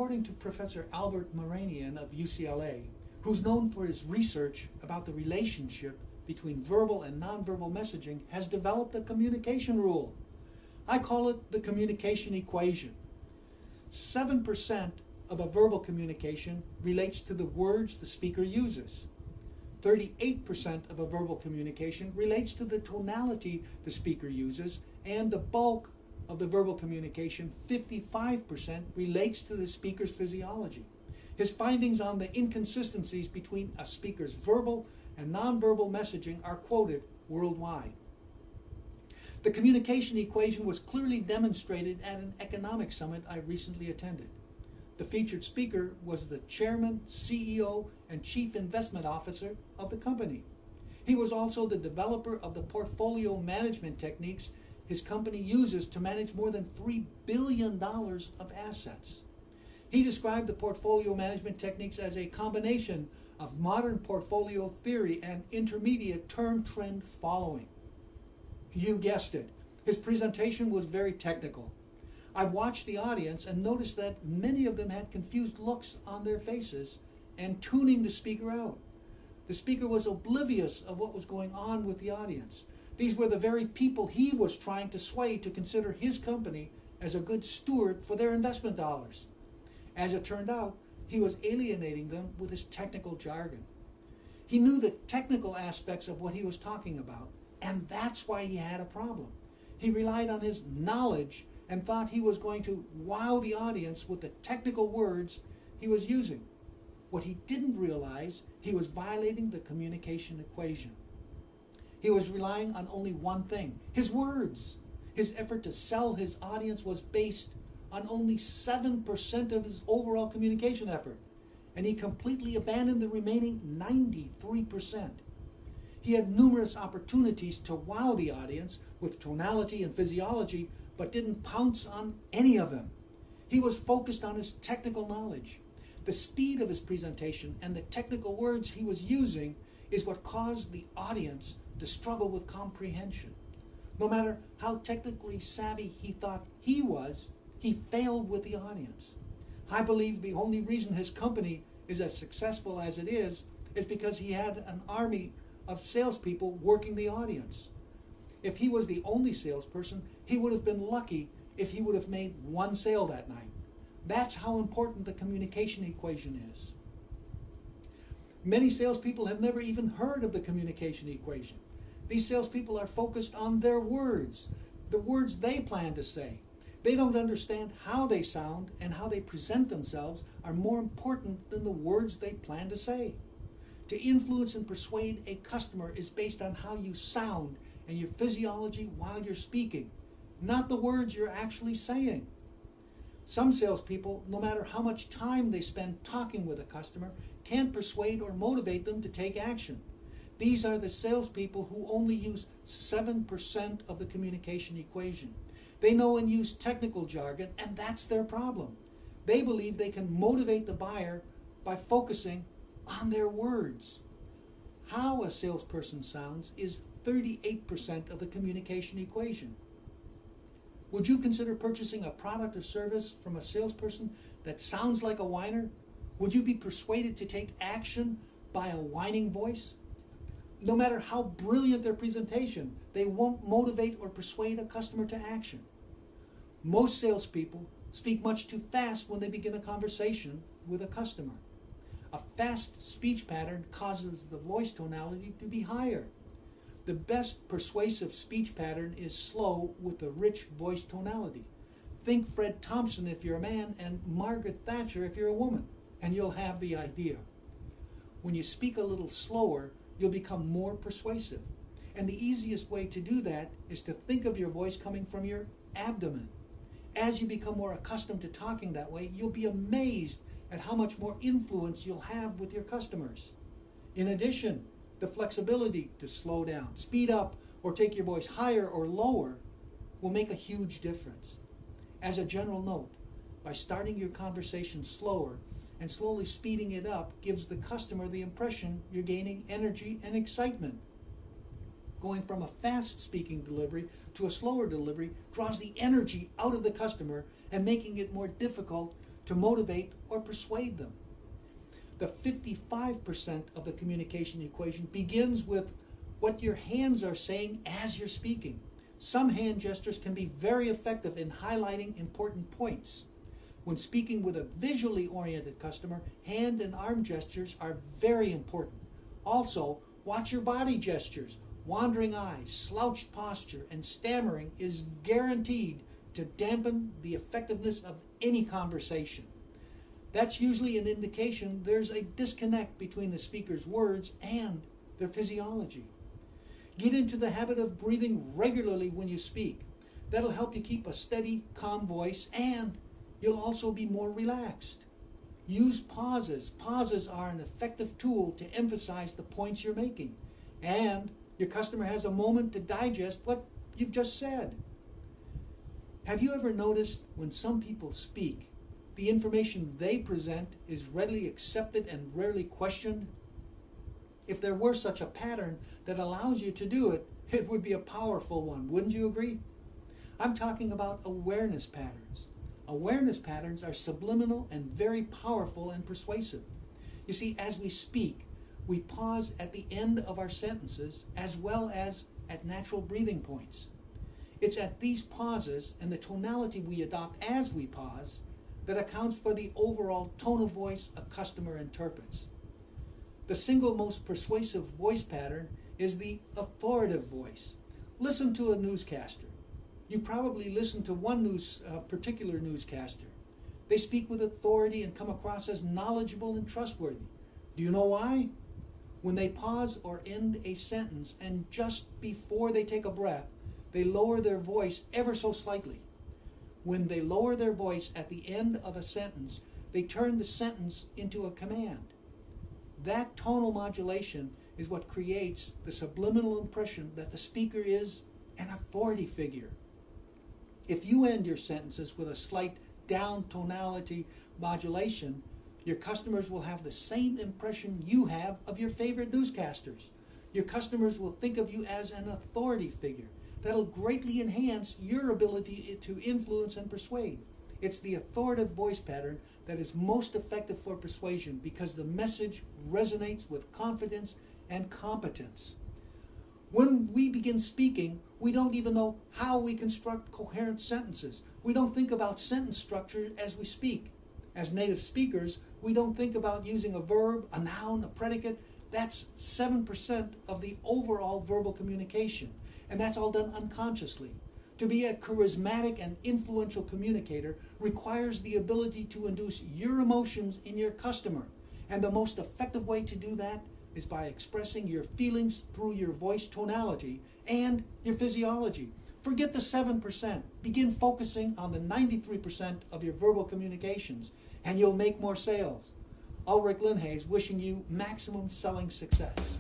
according to Professor Albert Moranian of UCLA, who's known for his research about the relationship between verbal and nonverbal messaging, has developed a communication rule. I call it the communication equation. 7% of a verbal communication relates to the words the speaker uses. 38% of a verbal communication relates to the tonality the speaker uses, and the bulk of the verbal communication, 55%, relates to the speaker's physiology. His findings on the inconsistencies between a speaker's verbal and nonverbal messaging are quoted worldwide. The communication equation was clearly demonstrated at an economic summit I recently attended. The featured speaker was the chairman, CEO, and chief investment officer of the company. He was also the developer of the portfolio management techniques his company uses to manage more than $3 billion of assets. He described the portfolio management techniques as a combination of modern portfolio theory and intermediate term trend following. You guessed it, his presentation was very technical. I watched the audience and noticed that many of them had confused looks on their faces and tuning the speaker out. The speaker was oblivious of what was going on with the audience. These were the very people he was trying to sway to consider his company as a good steward for their investment dollars. As it turned out, he was alienating them with his technical jargon. He knew the technical aspects of what he was talking about, and that's why he had a problem. He relied on his knowledge and thought he was going to wow the audience with the technical words he was using. What he didn't realize, he was violating the communication equation. He was relying on only one thing, his words. His effort to sell his audience was based on only 7% of his overall communication effort, and he completely abandoned the remaining 93%. He had numerous opportunities to wow the audience with tonality and physiology, but didn't pounce on any of them. He was focused on his technical knowledge. The speed of his presentation and the technical words he was using is what caused the audience to struggle with comprehension. No matter how technically savvy he thought he was, he failed with the audience. I believe the only reason his company is as successful as it is because he had an army of salespeople working the audience. If he was the only salesperson, he would have been lucky if he would have made one sale that night. That's how important the communication equation is. Many salespeople have never even heard of the communication equation. These salespeople are focused on their words, the words they plan to say. They don't understand how they sound and how they present themselves are more important than the words they plan to say. To influence and persuade a customer is based on how you sound and your physiology while you're speaking, not the words you're actually saying. Some salespeople, no matter how much time they spend talking with a customer, can't persuade or motivate them to take action. These are the salespeople who only use 7% of the communication equation. They know and use technical jargon, and that's their problem. They believe they can motivate the buyer by focusing on their words. How a salesperson sounds is 38% of the communication equation. Would you consider purchasing a product or service from a salesperson that sounds like a whiner? Would you be persuaded to take action by a whining voice? No matter how brilliant their presentation, they won't motivate or persuade a customer to action. Most salespeople speak much too fast when they begin a conversation with a customer. A fast speech pattern causes the voice tonality to be higher. The best persuasive speech pattern is slow with a rich voice tonality. Think Fred Thompson if you're a man and Margaret Thatcher if you're a woman, and you'll have the idea. When you speak a little slower, you'll become more persuasive. And the easiest way to do that is to think of your voice coming from your abdomen. As you become more accustomed to talking that way, you'll be amazed at how much more influence you'll have with your customers. In addition, the flexibility to slow down, speed up, or take your voice higher or lower will make a huge difference. As a general note, by starting your conversation slower and slowly speeding it up gives the customer the impression you're gaining energy and excitement. Going from a fast speaking delivery to a slower delivery draws the energy out of the customer and making it more difficult to motivate or persuade them. The 55% of the communication equation begins with what your hands are saying as you're speaking. Some hand gestures can be very effective in highlighting important points. When speaking with a visually oriented customer, hand and arm gestures are very important. Also, watch your body gestures. Wandering eyes, slouched posture, and stammering is guaranteed to dampen the effectiveness of any conversation. That's usually an indication there's a disconnect between the speaker's words and their physiology. Get into the habit of breathing regularly when you speak. That'll help you keep a steady, calm voice, and you'll also be more relaxed. Use pauses. Pauses are an effective tool to emphasize the points you're making, and your customer has a moment to digest what you've just said. Have you ever noticed when some people speak, the information they present is readily accepted and rarely questioned? If there were such a pattern that allows you to do it, it would be a powerful one, wouldn't you agree? I'm talking about awareness patterns. Awareness patterns are subliminal and very powerful and persuasive. You see, as we speak, we pause at the end of our sentences as well as at natural breathing points. It's at these pauses and the tonality we adopt as we pause that accounts for the overall tone of voice a customer interprets. The single most persuasive voice pattern is the authoritative voice. Listen to a newscaster. You probably listen to one particular newscaster. They speak with authority and come across as knowledgeable and trustworthy. Do you know why? When they pause or end a sentence and just before they take a breath, they lower their voice ever so slightly. When they lower their voice at the end of a sentence, they turn the sentence into a command. That tonal modulation is what creates the subliminal impression that the speaker is an authority figure. If you end your sentences with a slight down tonality modulation, your customers will have the same impression you have of your favorite newscasters. Your customers will think of you as an authority figure. That'll greatly enhance your ability to influence and persuade. It's the authoritative voice pattern that is most effective for persuasion because the message resonates with confidence and competence. When we begin speaking, we don't even know how we construct coherent sentences. We don't think about sentence structure as we speak. As native speakers, we don't think about using a verb, a noun, a predicate. That's 7% of the overall verbal communication, and that's all done unconsciously. To be a charismatic and influential communicator requires the ability to induce your emotions in your customer, and the most effective way to do that is by expressing your feelings through your voice tonality and your physiology. Forget the 7%. Begin focusing on the 93% of your verbal communications, and you'll make more sales. Ulrich Linhays wishing you maximum selling success.